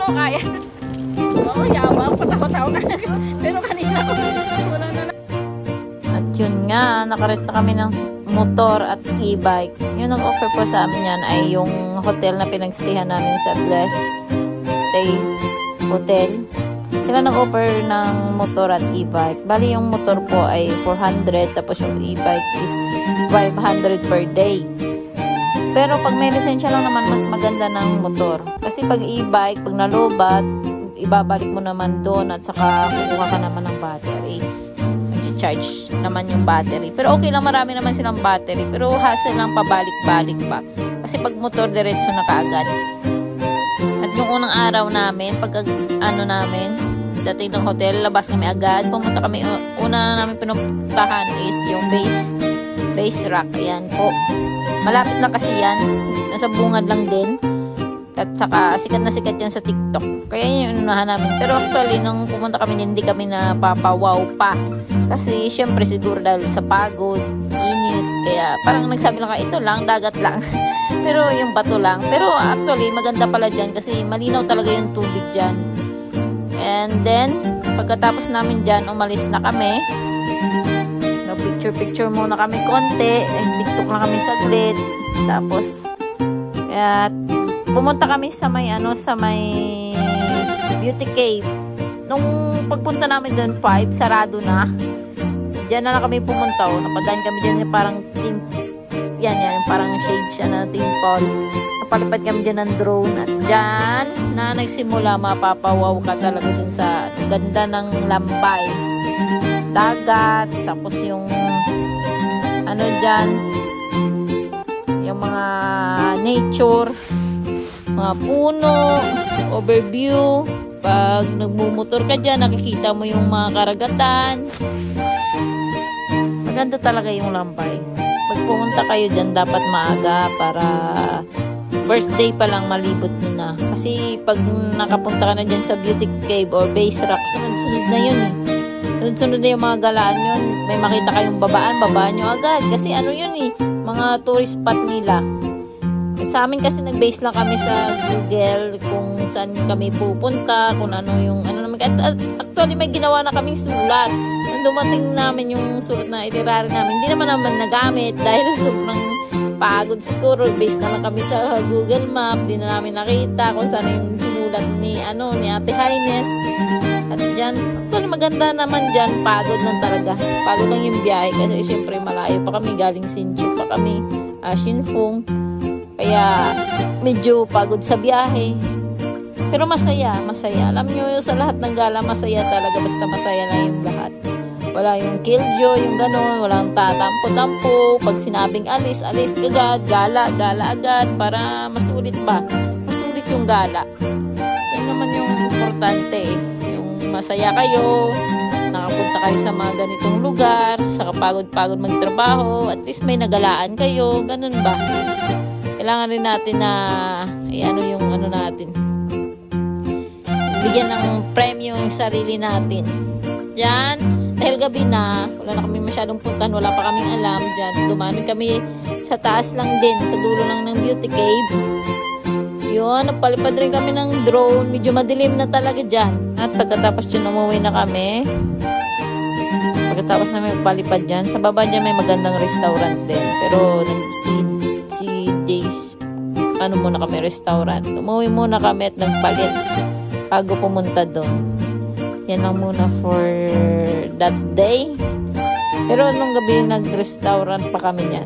ko kaya. Oo, yabang. Patakot-takot na. Pero kanina ko. Wala na. At yun nga, nakarenta kami ng motor at e-bike. Yung nag-offer po sa amin yan ay yung hotel na pinagstayhan namin sa Blessed Stay Hotel. Sila nag-offer ng motor at e-bike. Bali yung motor po ay 400 tapos yung e-bike is 500 per day. Pero pag may lisensya lang naman, mas maganda ng motor. Kasi pag e-bike, pag nalobat, ibabalik mo naman doon at saka kukuha ka naman ng battery. Mag-charge naman yung battery. Pero okay lang, marami naman silang battery. Pero hassle lang pabalik-balik pa. Kasi pag motor, diretso na kaagad. At yung unang araw namin, pag namin, dating ng hotel, labas kami agad. Pumunta kami, una namin pinuntahan is yung base rock. Ayan po. Malapit lang kasi yan. Nasa bungad lang din. At saka sikat na sikat yan sa TikTok. Kaya yun yung unahan namin. Pero actually, nung pumunta kami, hindi kami napapawaw pa. Kasi syempre siguro dahil sa pagod, init. Kaya parang nagsabi lang ito lang, dagat lang. Pero yung bato lang. Pero actually, maganda pala dyan kasi malinaw talaga yung tubig dyan. And then, pagkatapos namin dyan, umalis na kami. Picture muna kami konti. TikTok lang kami saglit. Tapos, pumunta kami sa may, Beauty Cave. Nung pagpunta namin doon, 5, sarado na. Diyan na lang kami pumunta. Napadaan kami dyan parang team, yan, parang shade siya na team pond. Napalipad kami dyan ng drone. At dyan na nagsimula, mapapawaw ka talaga dyan sa ganda ng Lambay. Dagat, tapos yung dyan, yung mga nature, mga puno, overview. Pag nagmumotor ka dyan, nakikita mo yung mga karagatan. Maganda talaga yung Lambay. Pag pumunta kayo dyan, dapat maaga para first day pa lang malibot nyo na. Kasi pag nakapunta ka na dyan sa Beauty Cave or Base Rock, sunod-sunod na yun eh. Sunod-sunod na yung mga galaan yun. May makita kayong babaan nyo agad. Kasi yun eh, mga tourist spot nila. Sa amin kasi nag-base lang kami sa Google kung saan kami pupunta, kung ano yung naman. At actually may ginawa na kaming sulat. Nung dumating namin yung sulat na itinerary namin, hindi naman nagamit dahil sobrang pagod siguro. Based na lang kami sa Google Map, di na namin nakita kung saan yung sinulat ni Ate Highness. At dyan, actually maganda naman dyan, pagod lang talaga. Pagod lang yung biyahe kasi syempre malayo pa kami, galing Sinchu pa kami, Shinfeng. Kaya medyo pagod sa biyahe. Pero masaya. Alam nyo, sa lahat ng gala, masaya talaga. Basta masaya na yung lahat. Wala yung killjoy, yung gano'n. Walang tatampo-tampo. Pag sinabing alis agad. Gala agad. Para masulit pa. Masulit yung gala. Yan naman yung importante. Yung masaya kayo. Nakapunta kayo sa mga ganitong lugar. Sa kapagod-pagod magtrabaho. At least may nagalaan kayo. Ganun ba? Kailangan rin natin na yung natin. Bigyan ng premyo yung sarili natin. Diyan, dahil gabi na, wala na kami masyadong puntan, wala pa kaming alam. Diyan, dumami kami sa taas lang din, sa dulo lang ng Beauty Cave. Yun, napalipad rin kami ng drone. Medyo madilim na talaga dyan. At pagkatapos dyan, umuwi na kami. Pagkatapos namin palipad dyan, sa baba dyan may magandang restaurant din. Pero si Days, muna kami restaurant. Umuwi muna kami at nagpalit bago pumunta doon. Yan lang muna for that day. Pero nung gabi nag-restaurant pa kami yan.